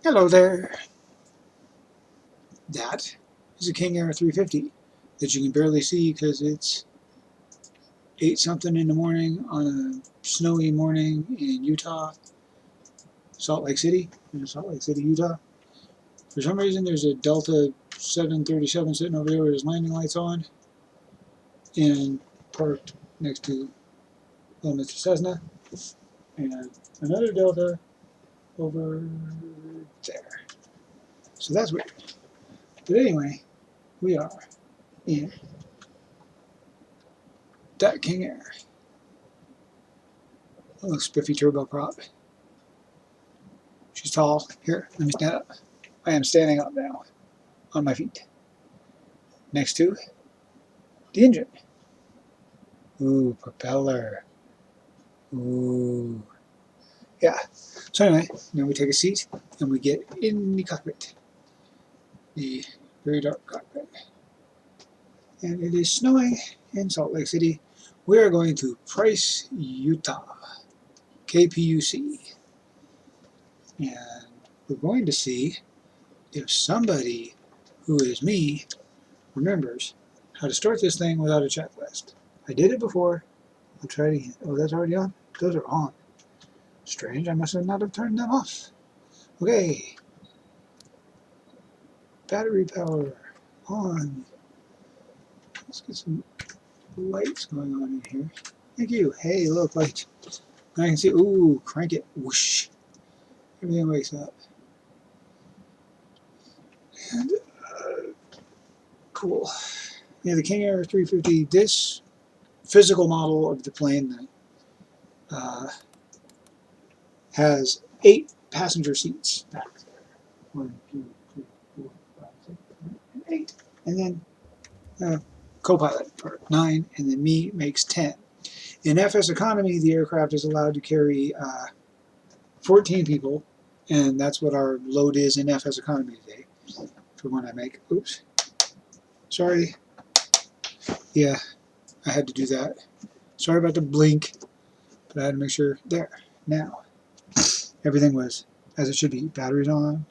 Hello there. That is a King Air 350 that you can barely see because it's 8 something in the morning on a snowy morning in Utah, Salt Lake City, Utah. For some reason there's a Delta 737 sitting over there with his landing lights on and parked next to little Mr. Cessna, and another Delta over there. So that's weird. But anyway, we are in that King Air. A little spiffy turboprop. She's tall. Here, let me stand up. I am standing up now on my feet. Next to the engine. Ooh, propeller. Ooh. Yeah. So anyway, now we take a seat and we get in the cockpit. The very dark cockpit. And it is snowing in Salt Lake City. We are going to Price, Utah. KPUC. And we're going to see if somebody who is me remembers how to start this thing without a checklist. I did it before. I'll try it again. Oh, that's already on? Those are on. Strange, I must not have turned them off. Okay. Battery power on. Let's get some lights going on in here. Thank you. Hey, look, light. Now I can see. Ooh, crank it. Whoosh. Everything wakes up. And, cool. Yeah, the King Air 350, this physical model of the plane that has 8 passenger seats back there. 1, 2, 3, 4, 5, 6, 7, and 8. And then co-pilot part 9, and then me makes 10. In FSEconomy, the aircraft is allowed to carry 14 people, and that's what our load is in FSEconomy today. For when I make, oops, sorry, yeah, I had to do that. Sorry about the blink, but I had to make sure. There, now, everything was as it should be. Batteries on,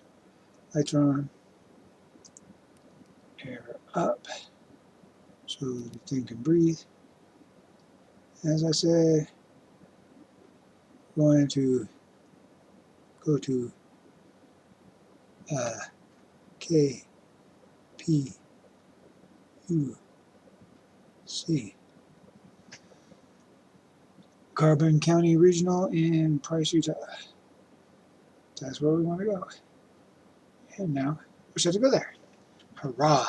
lights are on, air up, so the thing can breathe. As I said, going to go to KPUC, Carbon County Regional in Price, Utah. That's where we want to go. And now we're set to go there. Hurrah!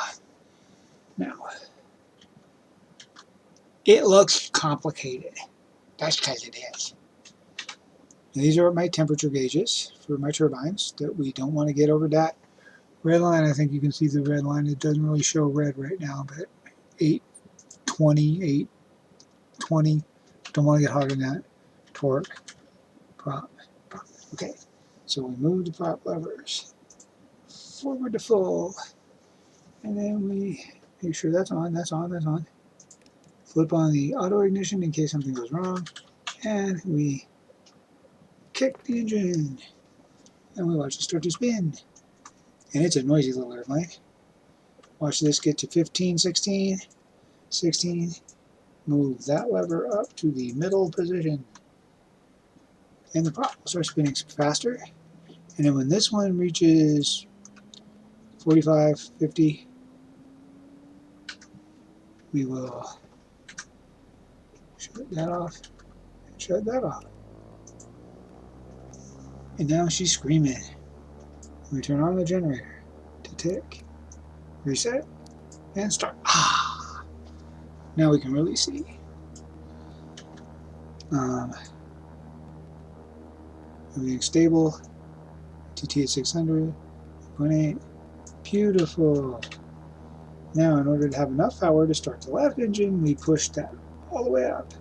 Now, it looks complicated. That's because it is. These are my temperature gauges for my turbines that we don't want to get over that red line. I think you can see the red line. It doesn't really show red right now, but 820, 820. Don't want to get hotter than that. Torque, prop. Okay, so we move the prop levers forward to full, and then we make sure that's on, that's on, that's on. Flip on the auto ignition in case something goes wrong, and we kick the engine, and we watch it start to spin. And it's a noisy little airplane. Watch this get to 15, 16, 16. Move that lever up to the middle position, and the prop will start spinning faster. And then when this one reaches 45, 50, we will shut that off and shut that off. And now she's screaming. We turn on the generator to tick, reset, and start. Ah! Now we can really see. Everything stable. TT at 600, 0.8. Beautiful. Now, in order to have enough power to start the left engine, we push that all the way up.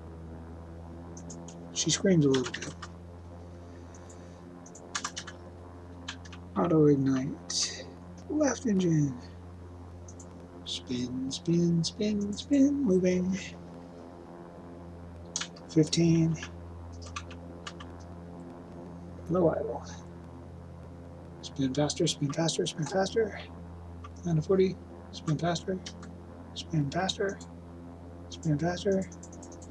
She screams a little bit. Auto ignite. Left engine. Spin, spin, spin, spin. Moving. 15. Low idle. Spin faster, spin faster, spin faster. 9 to 40, spin faster, spin faster, spin faster.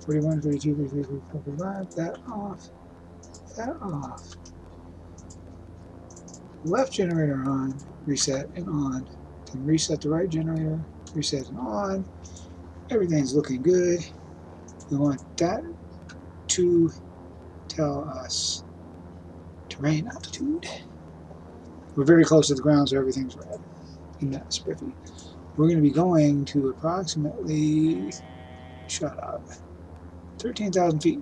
41, 42, 43, 44, 45. That off, that off. Left generator on, reset and on. Then reset the right generator, reset and on. Everything's looking good. We want that to tell us terrain altitude. We're very close to the ground, so everything's red. And that's spiffy. We're going to be going to approximately, shut up, 13,000 feet.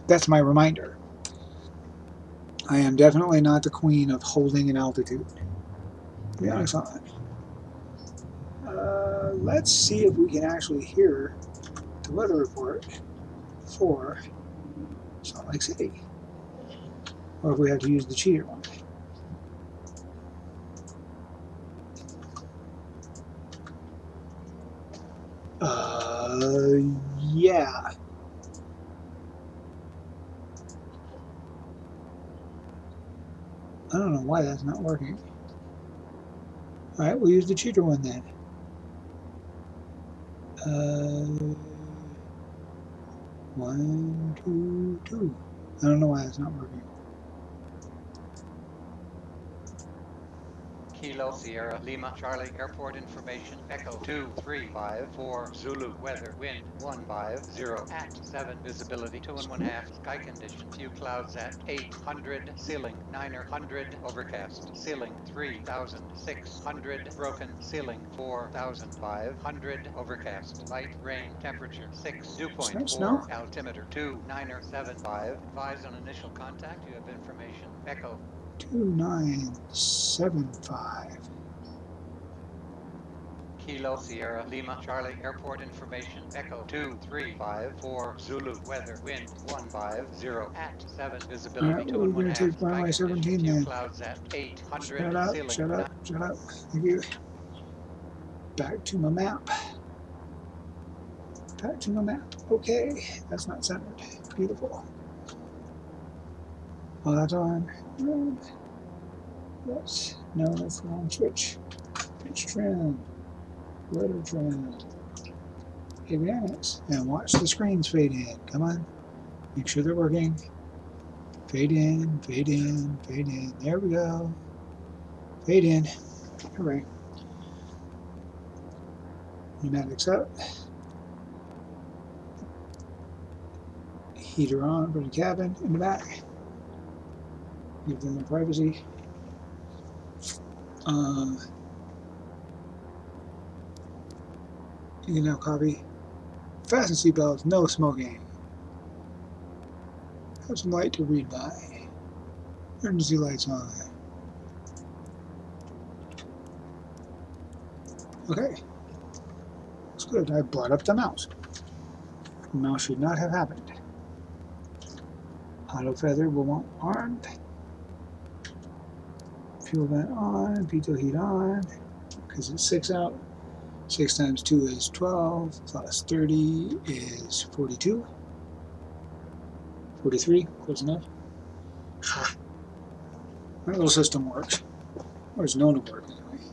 That's my reminder. I am definitely not the queen of holding an altitude. To be honest on that. Let's see if we can actually hear the weather report for Salt Lake City. Or if we have to use the cheater one. Yeah. I don't know why that's not working. Alright, we'll use the cheater one then. 1, 2, 2. I don't know why that's not working. Kilo Sierra Lima Charlie Airport information Echo 2354 Zulu weather wind 150 at 7 visibility 2.5 sky condition few clouds at 800 ceiling 900 overcast ceiling 3600 broken ceiling 4500 overcast light rain temperature 6 dew point 4 altimeter 2975 advise on initial contact you have information Echo 2975. Kilo Sierra Lima Charlie Airport information Echo 2354 Zulu weather wind 150 at 7 visibility 2.5 sky condition few clouds at 800 ceiling. Shut up. Thank you. Back to my map. Back to my map. Okay, that's not centered. Beautiful. Oh, that's on. Yes. No, that's the wrong switch. Pitch trend. Weather trend. Avionics. And watch the screens fade in. Come on. Make sure they're working. Fade in, fade in, fade in. There we go. Fade in. Hooray. Pneumatics up. Heater on for the cabin in the back. Give them their privacy. You can now copy. Fasten seatbelts, no smoking. Have some light to read by. Emergency lights on. Okay. Looks good. I brought up the mouse. The mouse should not have happened. Auto feather will want armed. Fuel vent on. Pitot heat on. Because it's 6 out. 6 times 2 is 12. Plus 30 is 42. 43. Close enough. My little system works. Or is known to work anyway.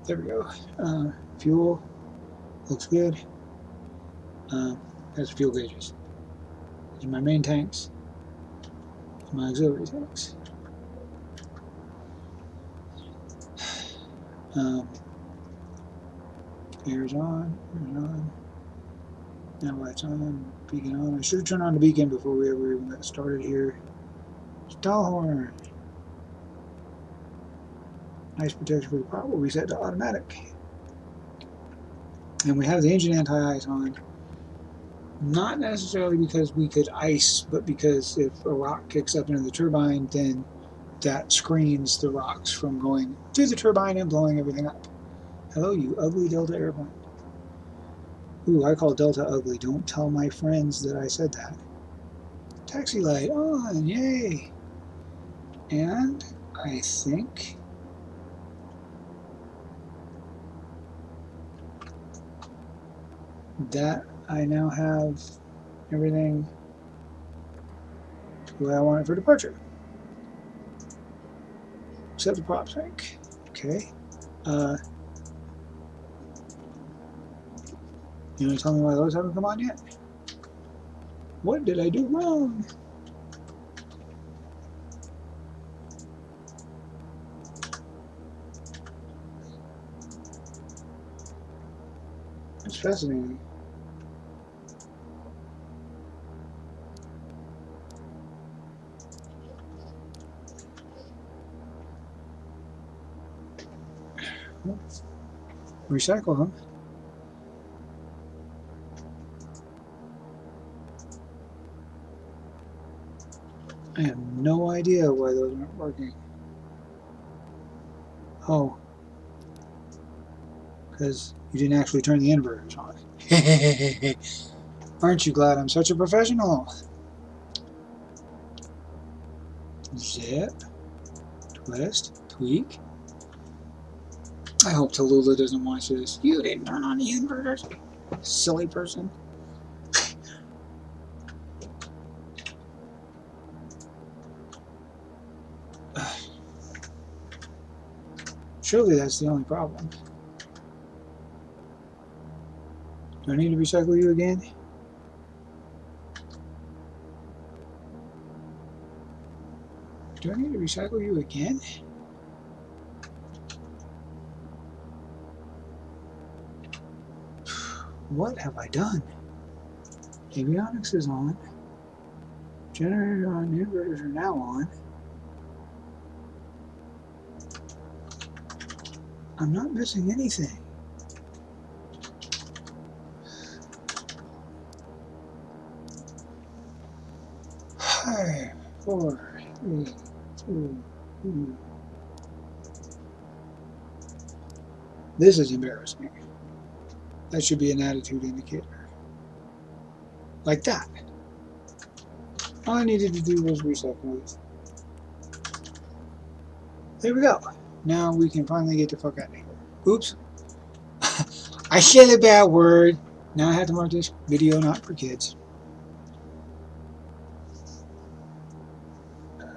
There we go. Fuel. Looks good. That's fuel gauges. These are my main tanks. My auxiliary tanks. Air's on. Now lights on. Beacon on. I should have turned on the beacon before we ever even got started here. Stall horn. Nice protection for the prop. We'll reset to automatic. And we have the engine anti-ice on. Not necessarily because we could ice, but because if a rock kicks up into the turbine, then that screens the rocks from going through the turbine and blowing everything up. Hello, you ugly Delta airplane. Ooh, I call Delta ugly. Don't tell my friends that I said that. Taxi light on, yay! And I think that I now have everything the way I want it for departure. Set the prop sync. Okay. You want to tell me why those haven't come on yet? What did I do wrong? It's fascinating. Recycle them. I have no idea why those aren't working. Oh, because you didn't actually turn the inverters on. Aren't you glad I'm such a professional? Zip, twist, tweak. I hope Tallulah doesn't watch this. You didn't turn on the inverters, silly person. Surely that's the only problem. Do I need to recycle you again? Do I need to recycle you again? What have I done? Avionics is on. Generator on, inverters are now on. I'm not missing anything. Five, 4, 3, 2, 1. This is embarrassing. That should be an attitude indicator. Like that. All I needed to do was recycle it. There we go. Now we can finally get the fuck out of here. Oops. I said a bad word. Now I have to mark this video not for kids.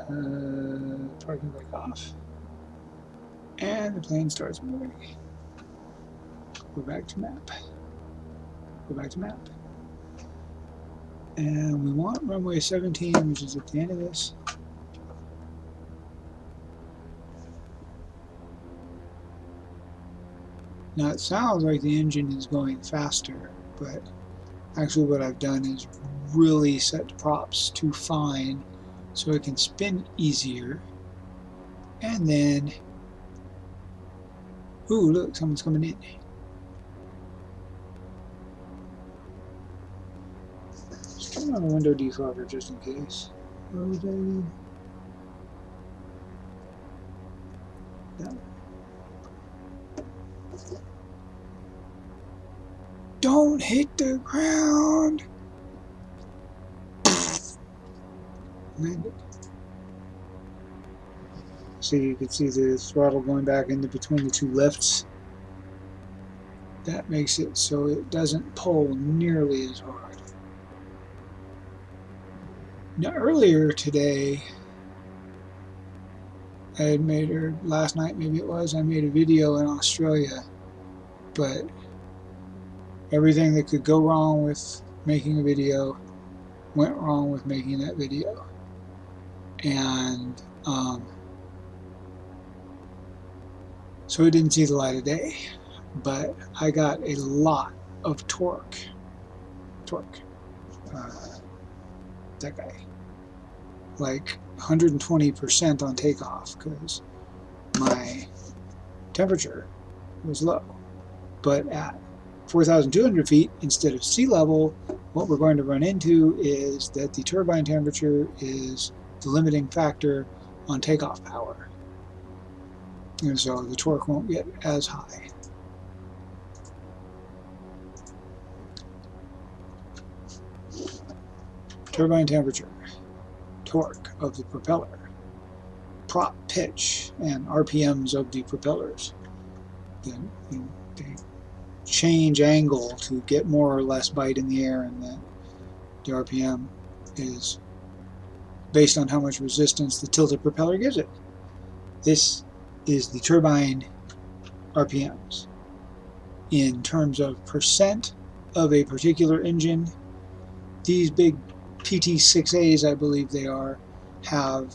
Parking brake off. And the plane starts moving. Go back to map. Go back to map. And we want runway 17, which is at the end of this. Now it sounds like the engine is going faster, but actually what I've done is really set the props to fine so it can spin easier. And then, ooh, look, someone's coming in. Just turn on the window defogger just in case. Loading. That one. Don't hit the ground. Landed. So you can see the throttle going back into between the two lifts. That makes it so it doesn't pull nearly as hard. Now earlier today, I had made, or last night maybe it was, I made a video in Australia, but everything that could go wrong with making a video went wrong with making that video. And so it didn't see the light of day, but I got a lot of torque. That guy. Like 120% on takeoff because my temperature was low. But at 4,200 feet instead of sea level, what we're going to run into is that the turbine temperature is the limiting factor on takeoff power. And so the torque won't get as high. Turbine temperature, torque of the propeller, prop pitch, and RPMs of the propellers. Then they change angle to get more or less bite in the air, and then the RPM is based on how much resistance the tilted propeller gives it. This is the turbine RPMs. In terms of percent of a particular engine, these big PT6As, I believe they are, have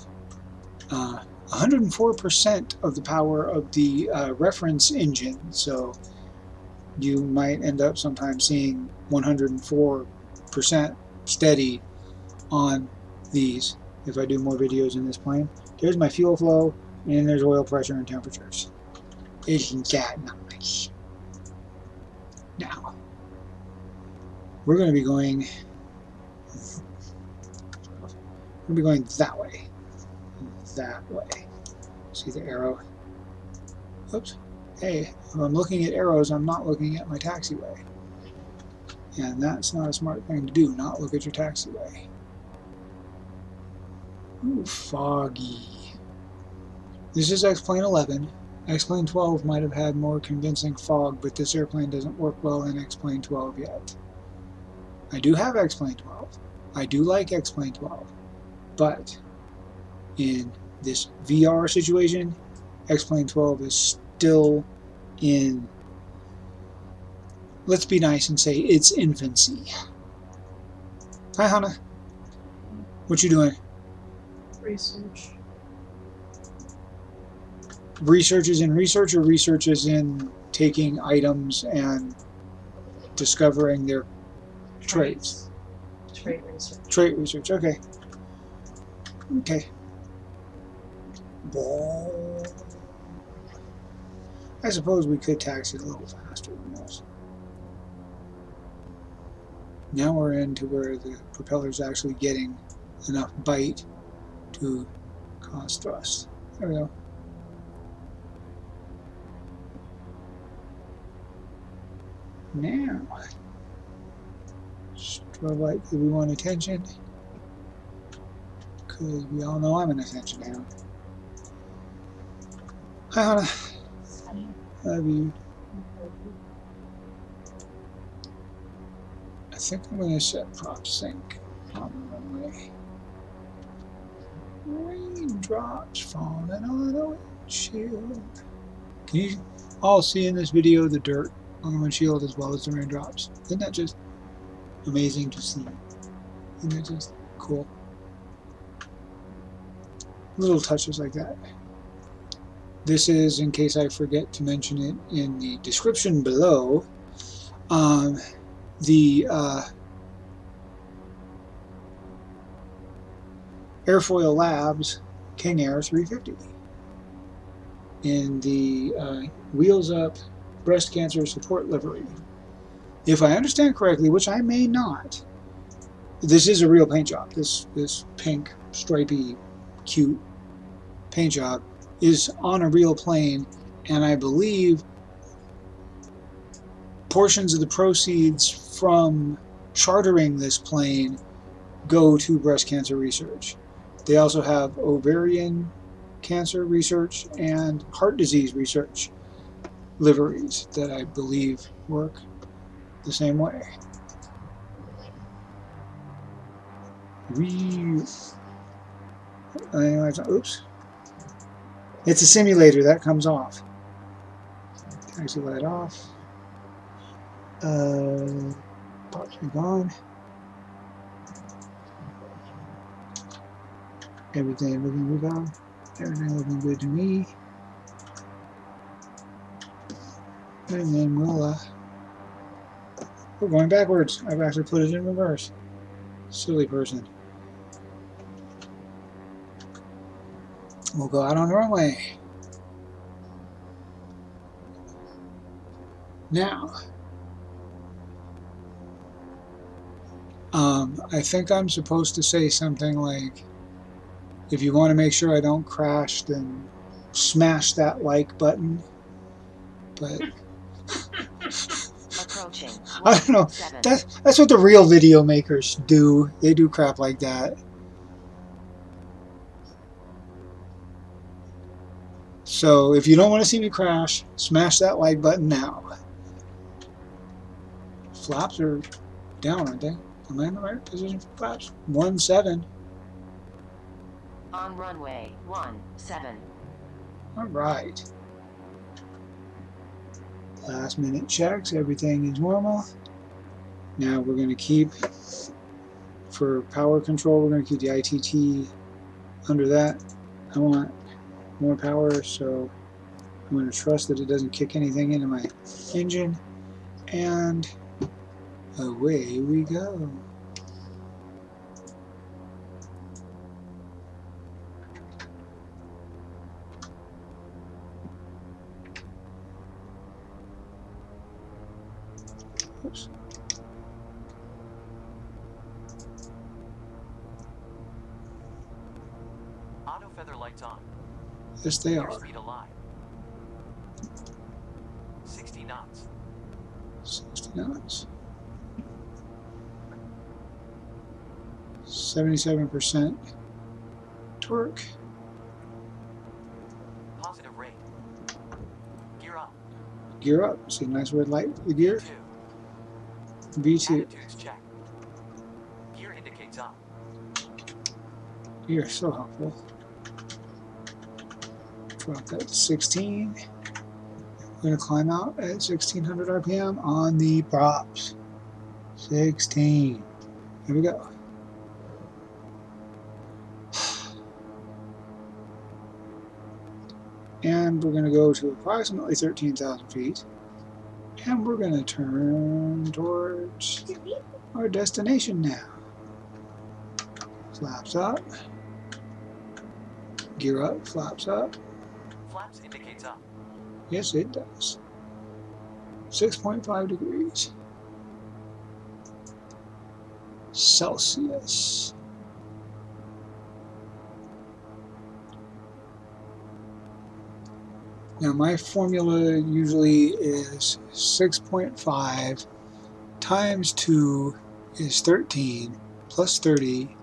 104% of the power of the reference engine. So you might end up sometimes seeing 104% steady on these if I do more videos in this plane. There's my fuel flow, and there's oil pressure and temperatures. Isn't that nice? Now, we're going to be going that way. That way. See the arrow? Oops. Hey, if I'm looking at arrows, I'm not looking at my taxiway. And that's not a smart thing to do, not look at your taxiway. Ooh, foggy. This is X-Plane 11. X-Plane 12 might have had more convincing fog, but this airplane doesn't work well in X-Plane 12 yet. I do have X-Plane 12. I do like X-Plane 12. But in this VR situation, X-Plane 12 is still in, let's be nice and say, its infancy. Hi, Hannah. What you doing? Research. Research is in research, or research is in taking items and discovering their traits? Trait research. Trait research, okay. Okay. Ball. I suppose we could taxi a little faster than this. Now we're into where the propeller's actually getting enough bite to cause thrust. There we go. Now, strobe light, do we want attention? Because we all know I'm in attention now. Hi, Hannah. Love you. I think I'm going to set prop sync on the runway. Raindrops falling on the windshield. Can you all see in this video the dirt on the windshield as well as the raindrops? Isn't that just amazing to see? Isn't that just cool? Little touches like that. This is, in case I forget to mention it in the description below, the Airfoillabs King Air 350 in the wheels up breast cancer support livery. If I understand correctly, which I may not, this is a real paint job. This pink, stripy, cute paint job is on a real plane, and I believe portions of the proceeds from chartering this plane go to breast cancer research. They also have ovarian cancer research and heart disease research liveries that I believe work the same way. Oops. It's a simulator, that comes off. Taxi light off. Pops me on. Everything looking good. Everything looking good to me. And then we'll we're going backwards. I've actually put it in reverse. Silly person. We'll go out on the runway. Now, I think I'm supposed to say something like, if you want to make sure I don't crash, then smash that like button. But Approaching. I don't know. That's what the real video makers do. They do crap like that. So if you don't want to see me crash, smash that like button now. Flaps are down, aren't they? Am I in the right position for flaps? 17. On runway 17. Alright. Last minute checks, everything is normal. Now we're going to keep, for power control, we're going to keep the ITT under that. I want more power, so I'm going to trust that it doesn't kick anything into my engine. And away we go. Oops. Auto feather lights on. Yes, they are. Airspeed alive. 60 knots. 60 knots. 77% torque. Positive rate. Gear up. Gear up. See a nice red light with the gear? V2. Attitudes check. Gear indicates up. You're so helpful. Drop that to 16. We're going to climb out at 1600 RPM on the props. 16. Here we go. And we're going to go to approximately 13,000 feet. And we're going to turn towards our destination now. Flaps up. Gear up, flaps up. Flaps indicates up. Yes, it does. 6.5 degrees Celsius. Now my formula usually is 6.5 times 2 is 13 plus 30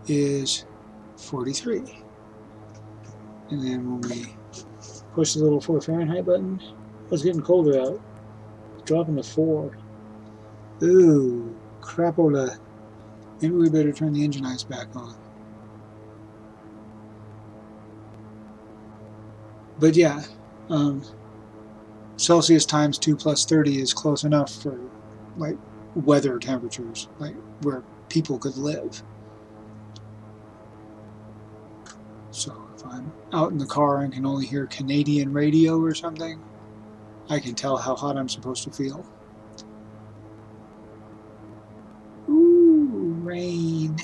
is 43. And then when we push the little 4 Fahrenheit button, it's getting colder out. It's dropping to 4. Ooh, crapola. Maybe we better turn the engine ice back on. But yeah, Celsius times 2 plus 30 is close enough for like weather temperatures, like where people could live. So if I'm out in the car and can only hear Canadian radio or something, I can tell how hot I'm supposed to feel. Ooh, rain.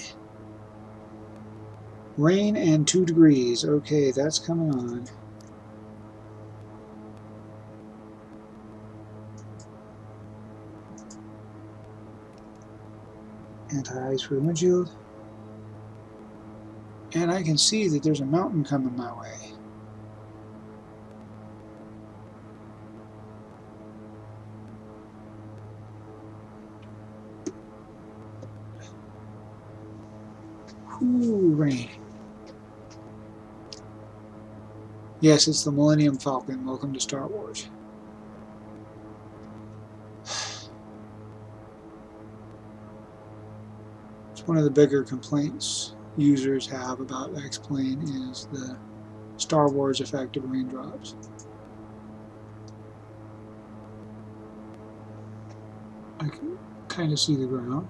Rain and 2 degrees. Okay, that's coming on. Anti-ice for the windshield. And I can see that there's a mountain coming my way. Ooh, rain. Yes, it's the Millennium Falcon. Welcome to Star Wars. It's one of the bigger complaints users have about X-Plane is the Star Wars effect of raindrops. I can kind of see the ground.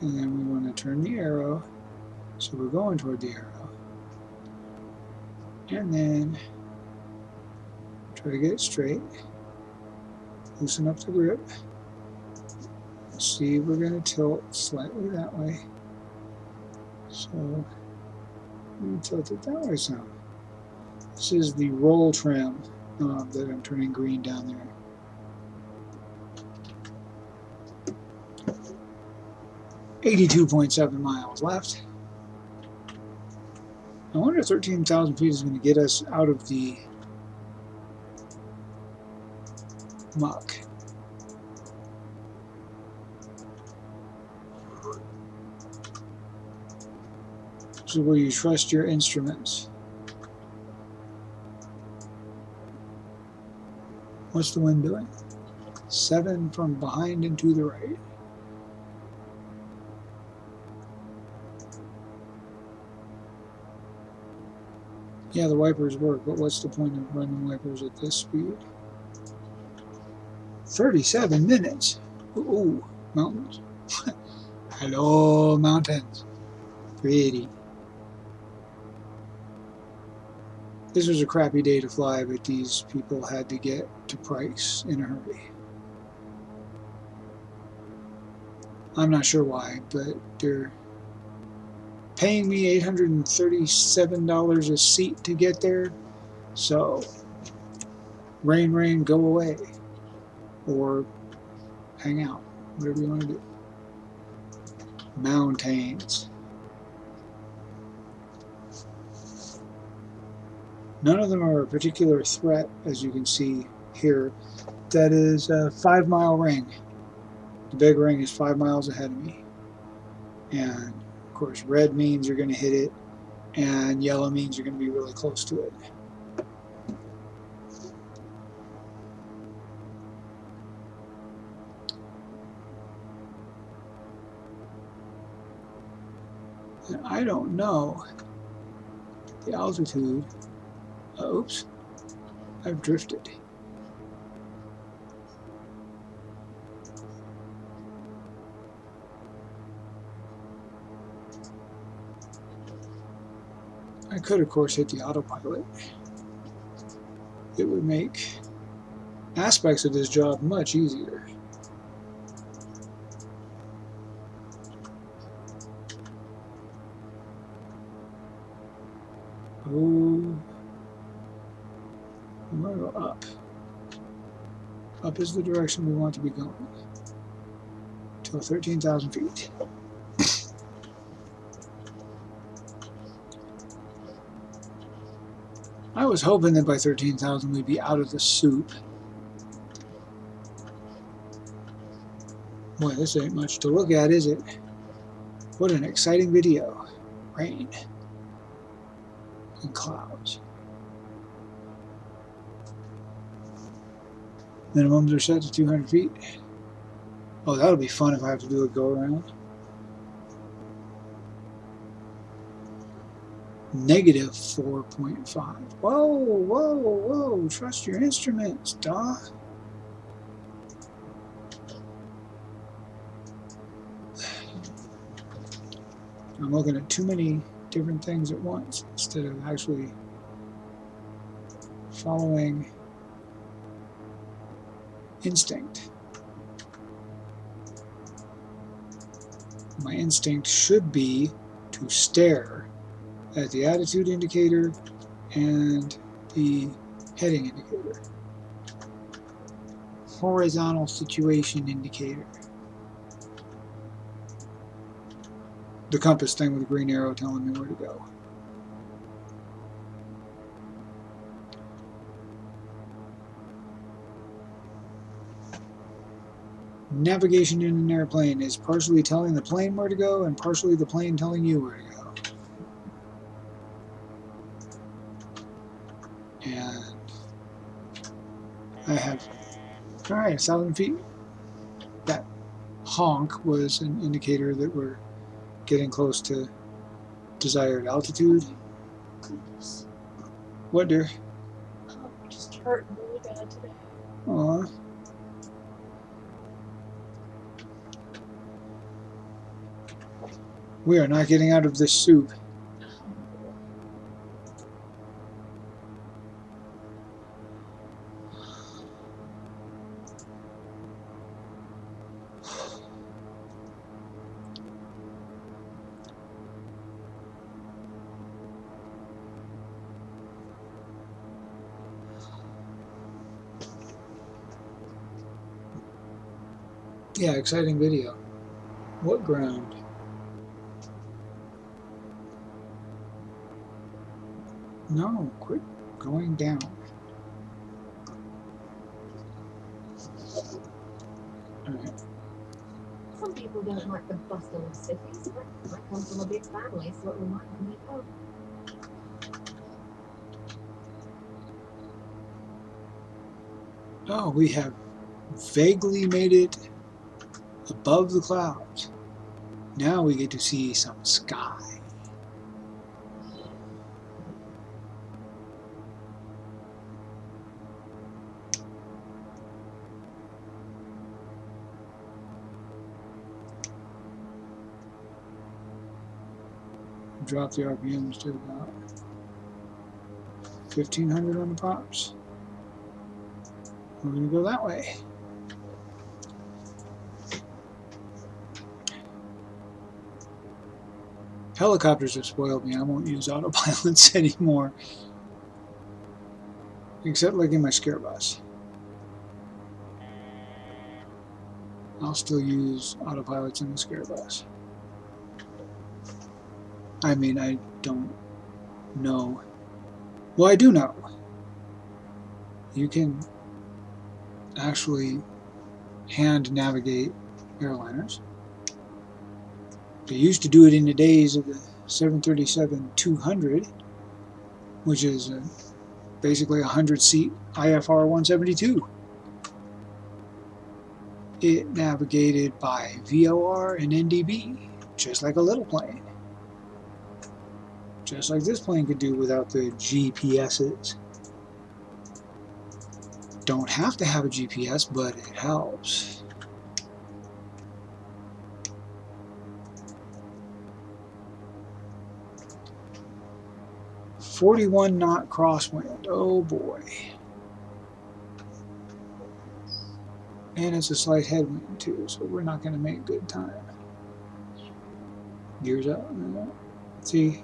And then we want to turn the arrow. So we're going toward the arrow. And then try to get it straight. Loosen up the grip. See, we're going to tilt slightly that way. So I'm going to tilt it that way some. This is the roll trim knob that I'm turning green down there. .7 miles left. I wonder if 13,000 feet is going to get us out of the muck. This is where you trust your instruments. What's the wind doing? 7 from behind and to the right. Yeah, the wipers work, but what's the point of running wipers at this speed? 37 minutes. Ooh, mountains. Hello, mountains. Pretty. This was a crappy day to fly, but these people had to get to Price in a hurry. I'm not sure why, but they're paying me $837 a seat to get there. So, rain, rain, go away. Or hang out. Whatever you want to do. Mountains. None of them are a particular threat, as you can see here. That is a 5-mile ring. The big ring is 5 miles ahead of me. And, of course, red means you're going to hit it, and yellow means you're going to be really close to it. And I don't know the altitude. Oops, I've drifted. I could, of course, hit the autopilot. It would make aspects of this job much easier. Oh, I'm going to go up. Up is the direction we want to be going. Till 13,000 feet. I was hoping that by 13,000 we'd be out of the soup. Boy, this ain't much to look at, is it? What an exciting video. Rain. And clouds. Minimums are set to 200 feet. Oh, that'll be fun if I have to do a go around. Negative 4.5. Whoa, whoa, whoa. Trust your instruments, duh. I'm looking at too many different things at once instead of actually following instinct. My instinct should be to stare at the attitude indicator and the heading indicator. Horizontal situation indicator. The compass thing with the green arrow telling me where to go. Navigation in an airplane is partially telling the plane where to go and partially the plane telling you where to go. And I have, alright, 1,000 feet. That honk was an indicator that we're getting close to desired altitude. Goodness. What, dear? I just hurt really bad today. Aw. We are not getting out of this soup. Yeah, exciting video. What ground? No, quit going down. Alright. Some people don't like the bustle of cities, but I come from a big family, so it reminds me of home. Oh, we have vaguely made it above the clouds. Now we get to see some sky. Drop the RPMs to about 1500 on the props. We're going to go that way. Helicopters have spoiled me. I won't use autopilots anymore. Except like in my scare bus. I'll still use autopilots in the scare bus. I mean, I don't know. Well, I do know. You can actually hand navigate airliners. They used to do it in the days of the 737-200, which is basically a 100-seat IFR 172. It navigated by VOR and NDB, just like a little plane. Just like this plane could do without the GPSs. Don't have to have a GPS, but it helps. .41-knot crosswind. Oh boy. And it's a slight headwind too, so we're not going to make good time. Gears up. See,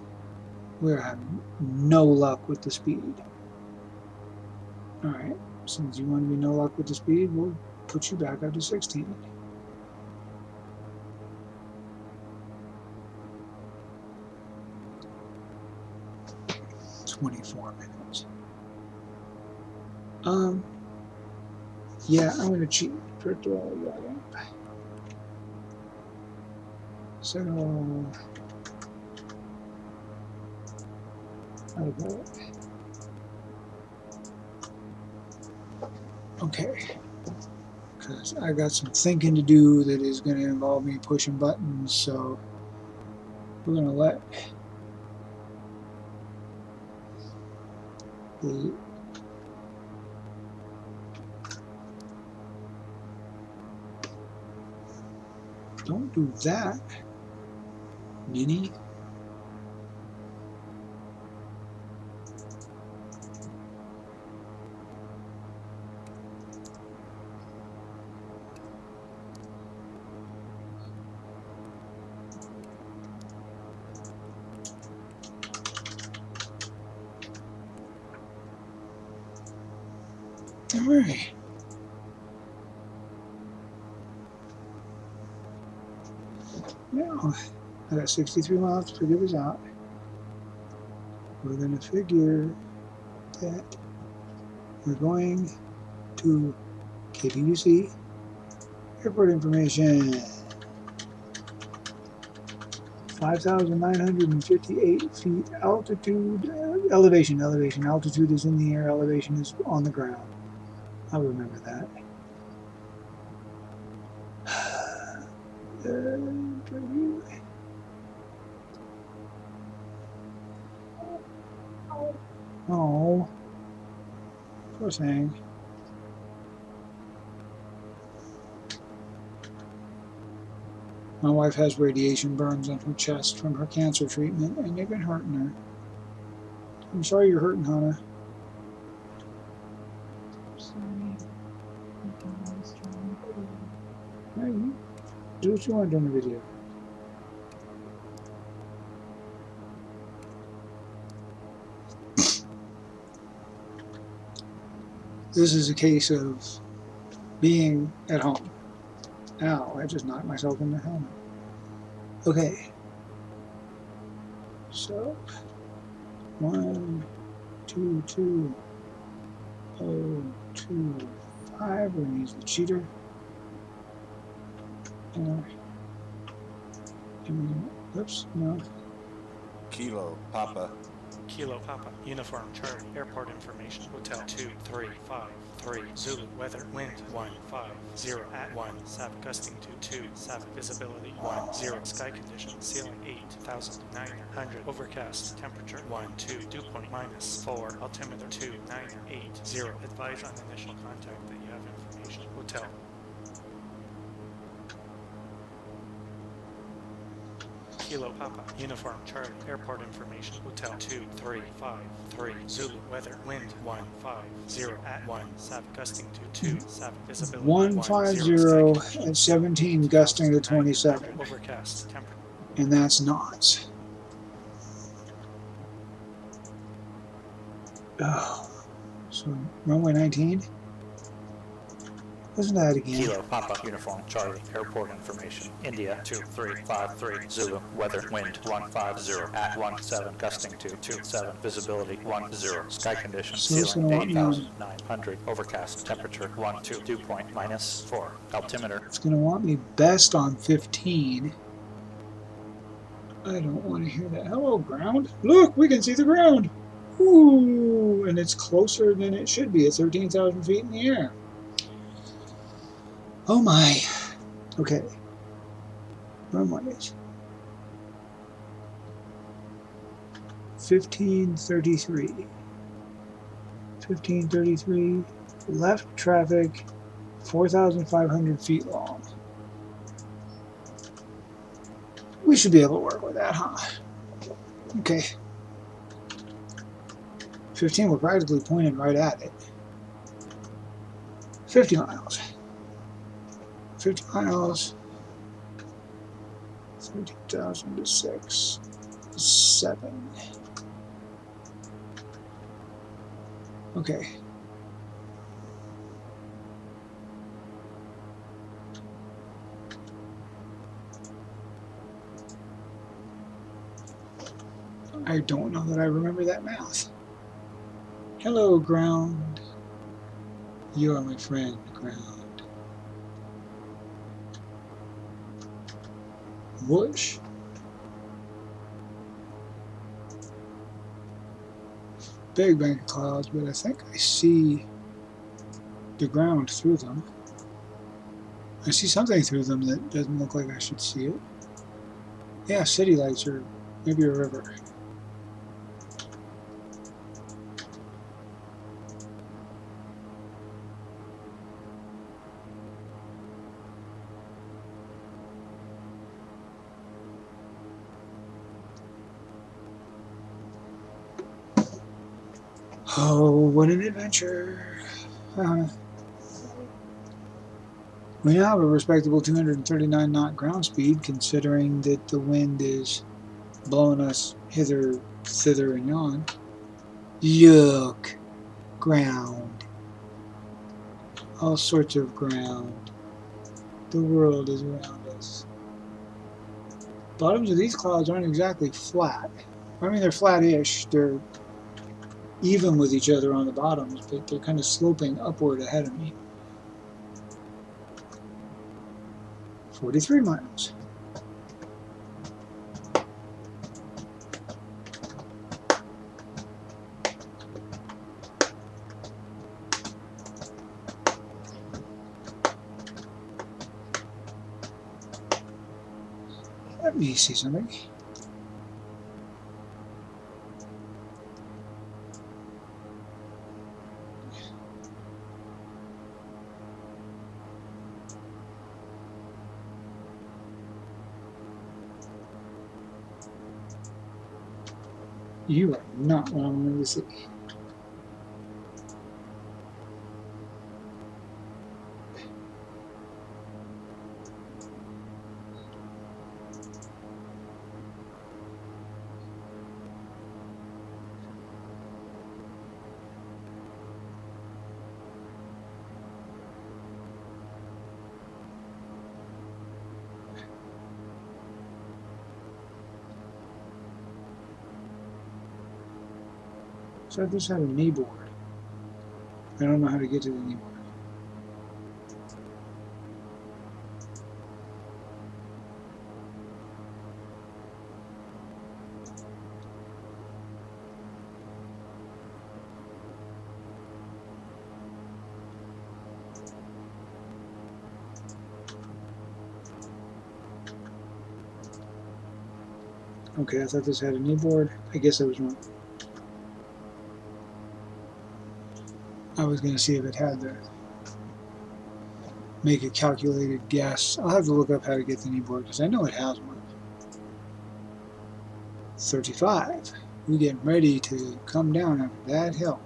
we're having no luck with the speed. Alright, since you want to be no luck with the speed, we'll put you back up to 16. .24 minutes. Yeah, I'm going to cheat. First of all, yeah. Second of all, okay, because I got some thinking to do that is going to involve me pushing buttons, so we're going to let the don't do that, Ninny. All right. Now, I got 63 miles to figure this out. We're going to figure that we're going to KPUC, airport information, 5,958 feet altitude, elevation, altitude is in the air, elevation is on the ground. I'll remember that. Oh, poor thing. My wife has radiation burns on her chest from her cancer treatment, and they've been hurting her. I'm sorry you're hurting, Hannah. Sorry. Hey, you do what you want during the video. This is a case of being at home. Ow, I just knocked myself in the helmet. Okay. So, 1, 2, 2, 0, 2, 5. We're going to use the cheater. Oops, no. Kilo, Papa. Kilo Papa, Uniform Charlie, Airport Information, Hotel 2353, Zulu, weather, wind 150 at 17, gusting to 27, visibility 10, sky condition, ceiling 8,900, overcast, temperature 12, dew point -4, altimeter 2980, advise on initial contact that you have information, hotel. Kilo Papa Uniform Charlie Airport Information Hotel 2353 Zulu Weather Wind 150 at 17 gusting to 27 visibility 150 sky at 17 gusting to 27, overcast temperature. and that's knots. Oh, so runway 19. Listen to that again. Kilo Papa Uniform Charlie Airport Information India 2353 Zulu Weather Wind 150 at 17 gusting to 27 visibility 10 sky condition So it's ceiling gonna want me 8,900 overcast temperature 12 dew point -4 altimeter. It's going to want me best on 15. I don't want to hear that. Hello, ground. Look, we can see the ground. Ooh, and it's closer than it should be at 13,000 feet in the air. Oh my. Okay. Runways. 1533. 1533. Left traffic. 4,500 feet long. We should be able to work with that, huh? Okay. 15, we're practically pointed right at it. 50 miles. 50 miles. 30,000 to 6. 7. Okay. I don't know that I remember that math. Hello, ground. You are my friend, ground. Whoosh. Big bank of clouds, but I think I see the ground through them. I see something through them that doesn't look like I should see it. Yeah, city lights or maybe a river. Oh, what an adventure. We now have a respectable 239 knot ground speed, considering that the wind is blowing us hither, thither, and yon. Look, ground. All sorts of ground. The world is around us. Bottoms of these clouds aren't exactly flat. I mean, they're flat-ish. They're even with each other on the bottoms, but they're kind of sloping upward ahead of me. 43 miles. Let me see something. You are not what I wanted to see. So I just had a knee board. I don't know how to get to the knee board. Okay, I thought this had a knee board. I guess I was wrong. I was going to see if it had the make a calculated guess. I'll have to look up how to get the knee board because I know it has one. 35. We're getting ready to come down after that hill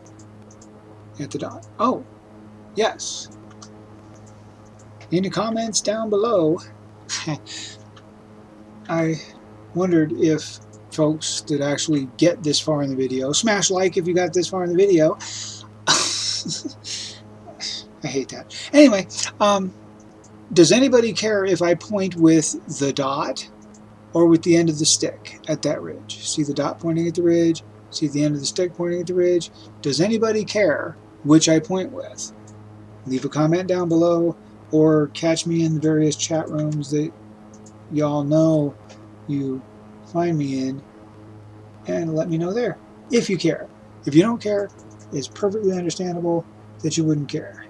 at the dot. Oh, yes. In the comments down below, I wondered if folks that actually get this far in the video, smash like if you got this far in the video. I hate that. Anyway, does anybody care if I point with the dot or with the end of the stick at that ridge? See the dot pointing at the ridge? See the end of the stick pointing at the ridge? Does anybody care which I point with? Leave a comment down below or catch me in the various chat rooms that y'all know you find me in and let me know there if you care. If you don't care, it's perfectly understandable that you wouldn't care.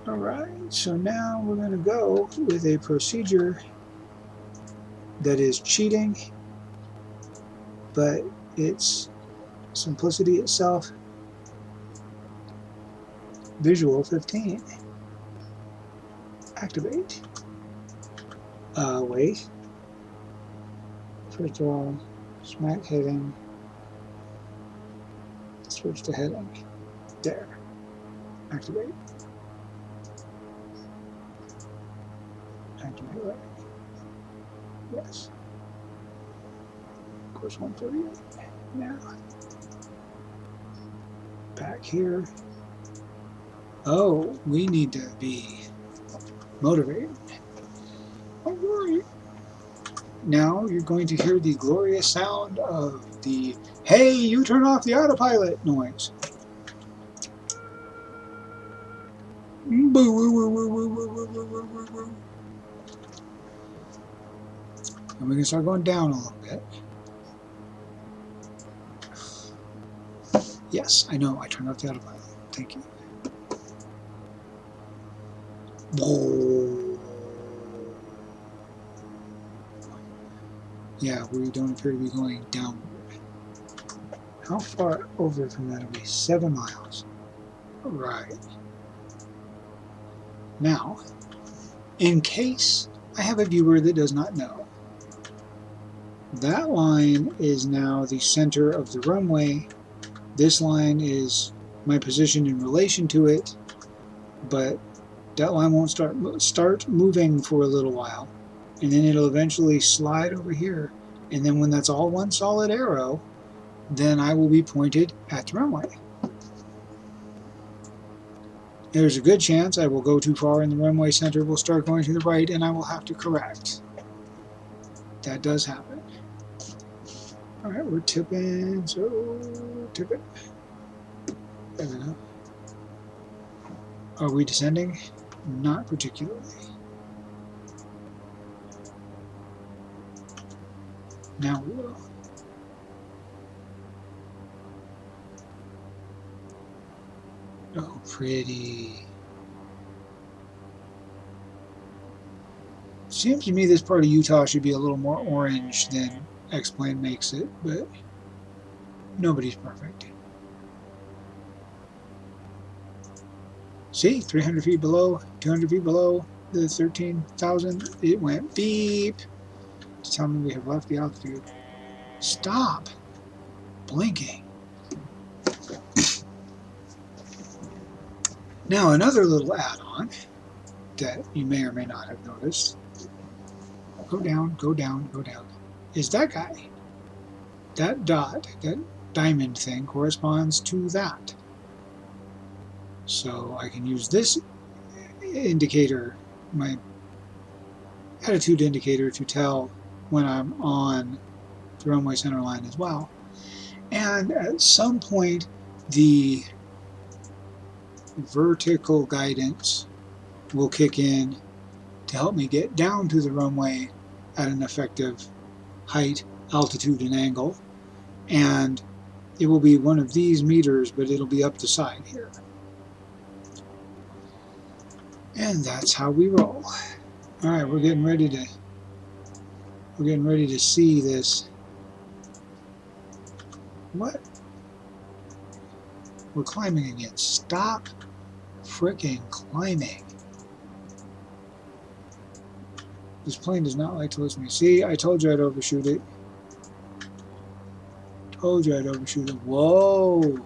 Alright, so now we're going to go with a procedure that is cheating, but it's simplicity itself. Visual 15. Activate. Wait. First of all, smack heading. Switch to heading. There. Activate. Activate right. Yes. Course 138. Now. Back here. Oh, we need to be motivated. Alright. Now you're going to hear the glorious sound of the "Hey, you turn off the autopilot" noise. And we can start going down a little bit. Yes, I know, I turned off the autopilot. Thank you. Yeah, we don't appear to be going downward. How far over from that are we? 7 miles. Right. Now, in case I have a viewer that does not know, that line is now the center of the runway. This line is my position in relation to it, but that line won't start moving for a little while, and then it'll eventually slide over here, and then when that's all one solid arrow, then I will be pointed at the runway. There's a good chance I will go too far and the runway center will start going to the right and I will have to correct. That does happen. Alright, we're tipping, so tip it. There we go. Are we descending? Not particularly. Now we will. Oh, pretty. Seems to me this part of Utah should be a little more orange than X-Plane makes it, but nobody's perfect. See, 300 feet below, 200 feet below the 13,000, it went beep to tell me we have left the altitude. Stop blinking. Now another little add-on that you may or may not have noticed, go down, go down, go down, is that guy. That dot, that diamond thing corresponds to that. So I can use this indicator, my attitude indicator, to tell when I'm on the runway center line as well. And at some point the vertical guidance will kick in to help me get down to the runway at an effective height, altitude, and angle. And it will be one of these meters, but it'll be up the side here. And that's how we roll. Alright, we're getting ready to see this. What? We're climbing again. Stop freaking climbing. This plane does not like to listen to me. See, I told you I'd overshoot it. Told you I'd overshoot it. Whoa!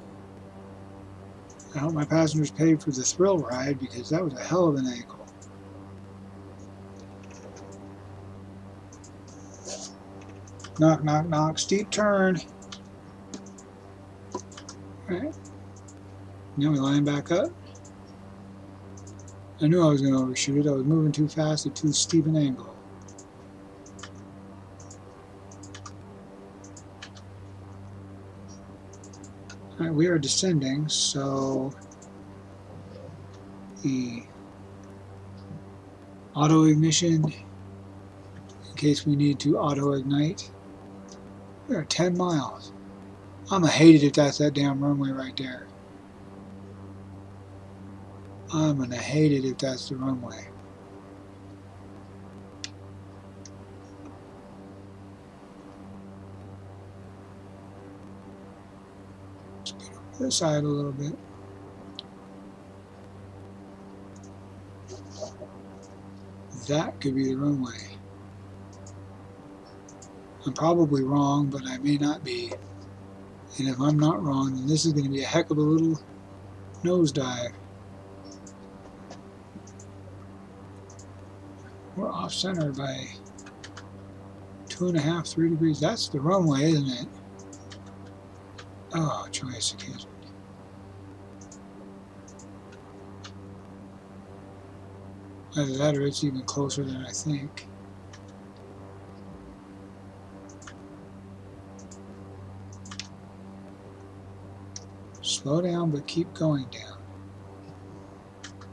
I hope my passengers paid for the thrill ride because that was a hell of an angle. Knock, knock, knock. Steep turn. Alright. Now we line back up. I knew I was going to overshoot it. I was moving too fast at too steep an angle. Alright, we are descending, so the auto ignition, in case we need to auto ignite. We are 10 miles. I'm gonna hate it if that's that damn runway right there. I'm gonna hate it if that's the runway. Let's get over to the side a little bit. That could be the runway. I'm probably wrong, but I may not be. And if I'm not wrong, then this is going to be a heck of a little nosedive. We're off center by 2.5, 3 degrees. That's the runway, isn't it? Oh, choice occasion. Either that or it's even closer than I think. Slow down, but keep going down.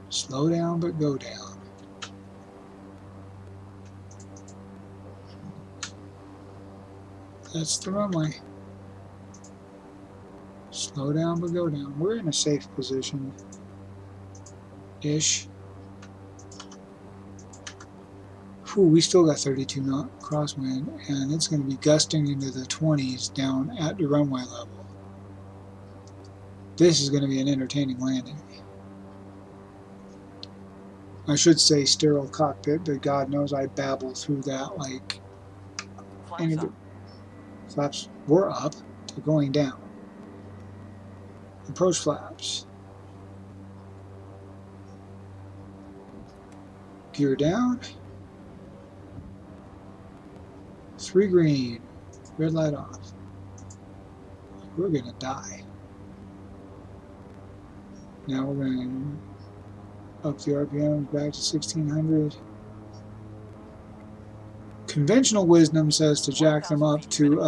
Slow down, but go down. That's the runway. Slow down, but go down. We're in a safe position-ish. Whew, we still got 32 knot crosswind, and it's going to be gusting into the 20s down at the runway level. This is going to be an entertaining landing. I should say sterile cockpit, but God knows I babble through that like any of the flaps were up to going down. Approach flaps. Gear down. 3 green. Red light off. We're gonna die. Now we're going to up the RPM back to 1600. Conventional wisdom says to jack them up to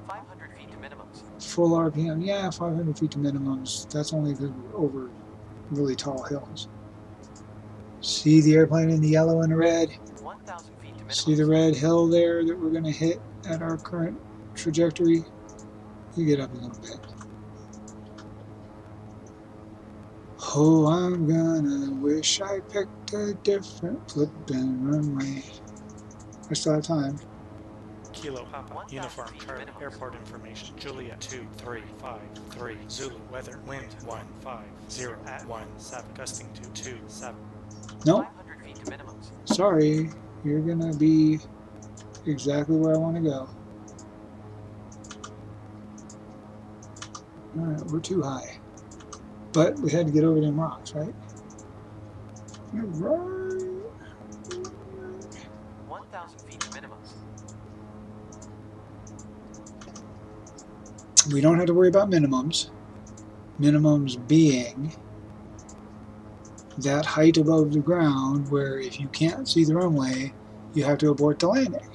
500 feet to minimums. full RPM. Yeah, 500 feet to minimums. That's only if we're over really tall hills. See the airplane in the yellow and the red? 1,000 feet to minimums. See the red hill there that we're going to hit at our current trajectory? You get up a little bit. Oh, I'm gonna wish I picked a different flippin' runway. I still have time. Kilo Papa, Uniform Charlie, Airport Information, Juliet 2353, Zulu, weather, wind 150 at 17, gusting to 27. Nope, 500 feet to minimums. sorry, you're gonna be exactly where I want to go. Alright, we're too high. But we had to get over them rocks, right? Right. 1,000 feet to minimums. We don't have to worry about minimums. Minimums being that height above the ground where if you can't see the runway, you have to abort the landing.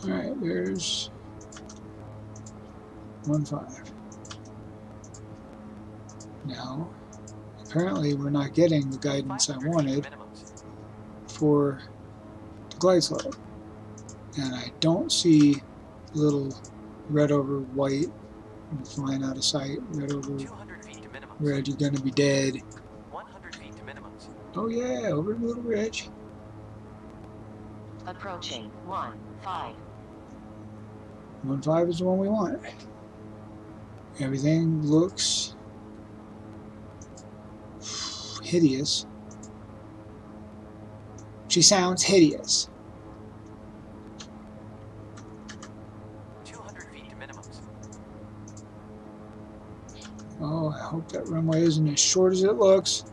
Alright, there's 1.5. Now, apparently we're not getting the guidance I 500 feet wanted to minimums. for the glide slope. And I don't see little red over white flying out of sight. Red over 200 feet to minimums. red, you're gonna be dead. 100 feet to minimums. Oh yeah, over the little ridge. Approaching 1-5. 1-5 is the one we want. Everything looks hideous. She sounds hideous. 200 feet to minimums. Oh, I hope that runway isn't as short as it looks.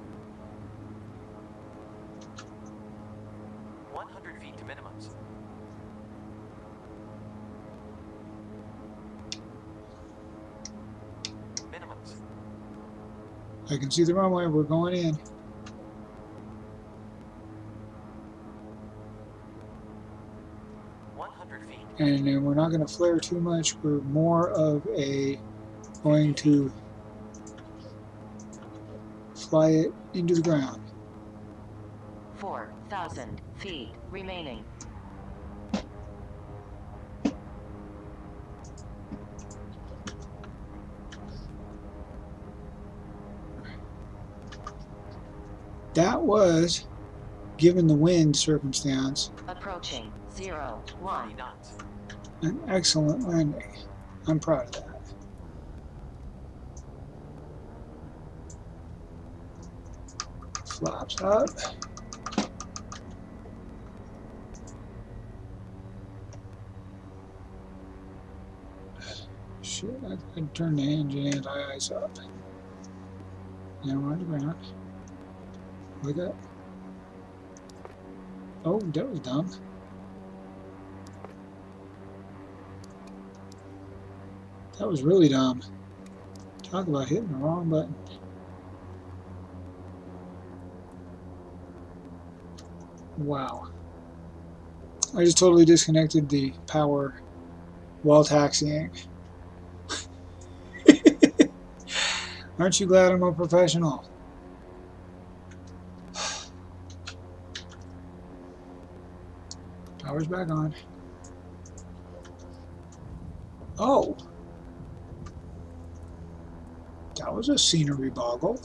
100 feet to minimums. Minimums. I can see the runway. We're going in. 100 feet. And then we're not going to flare too much. We're more of a going to fly it into the ground. 4,000 feet remaining. That was, given the wind circumstance, Approaching 0-1. 40 knots. an excellent landing. I'm proud of that. Flaps up. Shit, I turned the engine anti-ice up. Now we're on the ground. Wake up. Oh, that was dumb. That was really dumb. Talk about hitting the wrong button. Wow. I just totally disconnected the power while taxiing. Aren't you glad I'm a professional? Power's back on. Oh! That was a scenery boggle.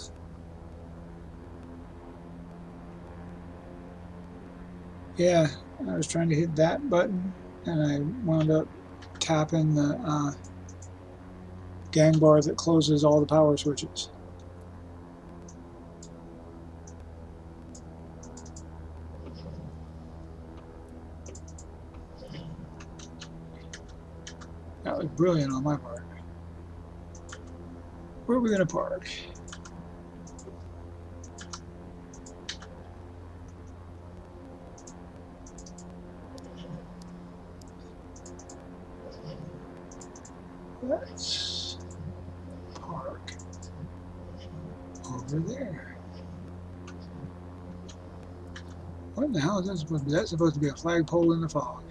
Yeah, I was trying to hit that button and I wound up tapping the gang bar that closes all the power switches. That was brilliant on my part. Where are we going to park? Let's park over there. What in the hell is that supposed to be? That's supposed to be a flagpole in the fog.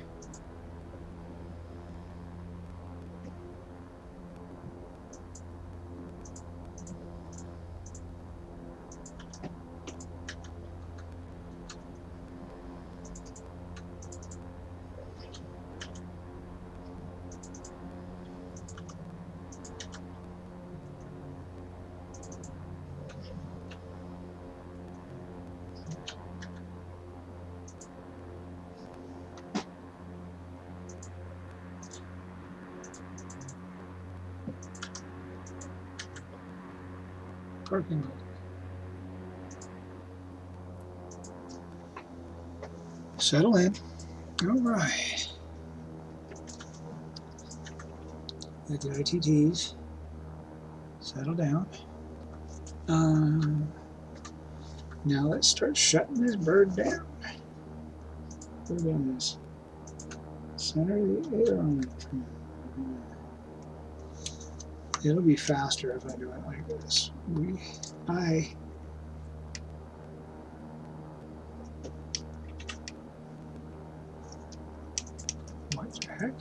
Parking lot. Settle in. All right. Get the ITTs. Settle down. Now let's start shutting this bird down. Put it on this. Center the air on it. It'll be faster if I do it like this. What the heck?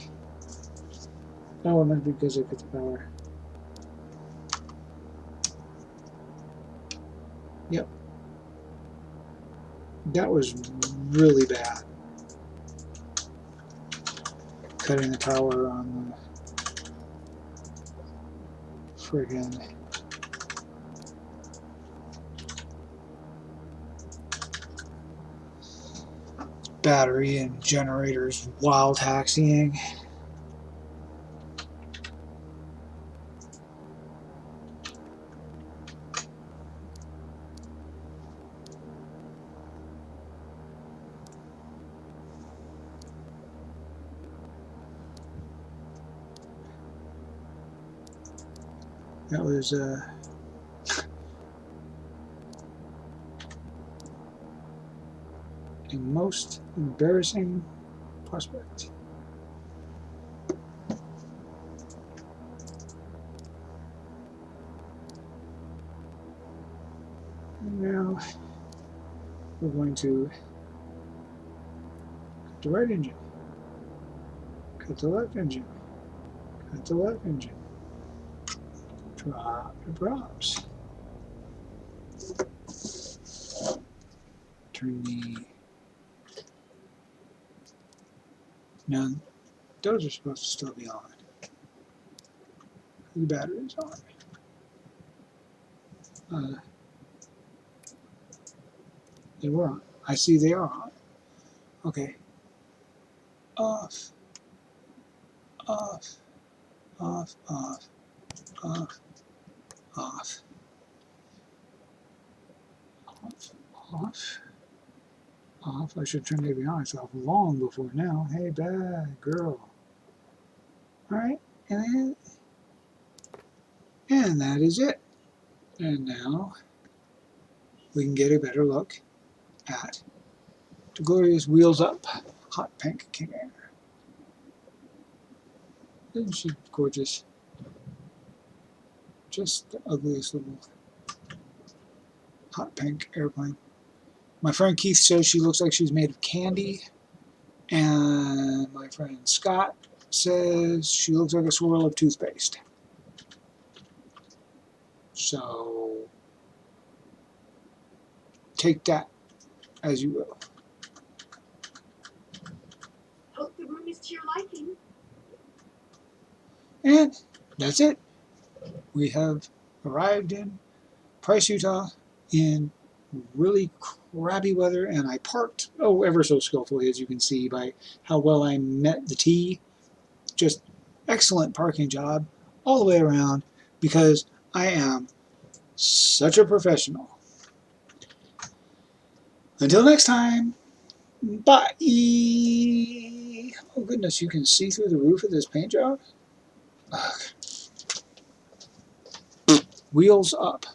Oh, it must be because I put the power. Yep. That was really bad. Cutting the power on the friggin' battery and generators while taxiing. That was the most embarrassing prospect. And now we're going to cut the right engine, cut the left engine, cut the left engine, drop the props, turn the, now those are supposed to still be on. The battery's on. They were on. I see they are on. Okay. Off, off, off, off, off, off, off, off, off. I should turn the avionics off long before now. Hey, bad girl. Alright, and that is it. And now we can get a better look at the glorious Wheels Up Hot Pink King Air. Isn't she gorgeous? Just the ugliest little hot pink airplane. My friend Keith says she looks like she's made of candy, and my friend Scott says she looks like a swirl of toothpaste. So take that as you will. Hope the room is to your liking. And that's it. We have arrived in Price, Utah in really crappy weather, and I parked ever so skillfully, as you can see by how well I met the T. Just excellent parking job all the way around, because I am such a professional. Until next time, bye. Oh goodness, you can see through the roof of this paint job? Ugh. Wheels up.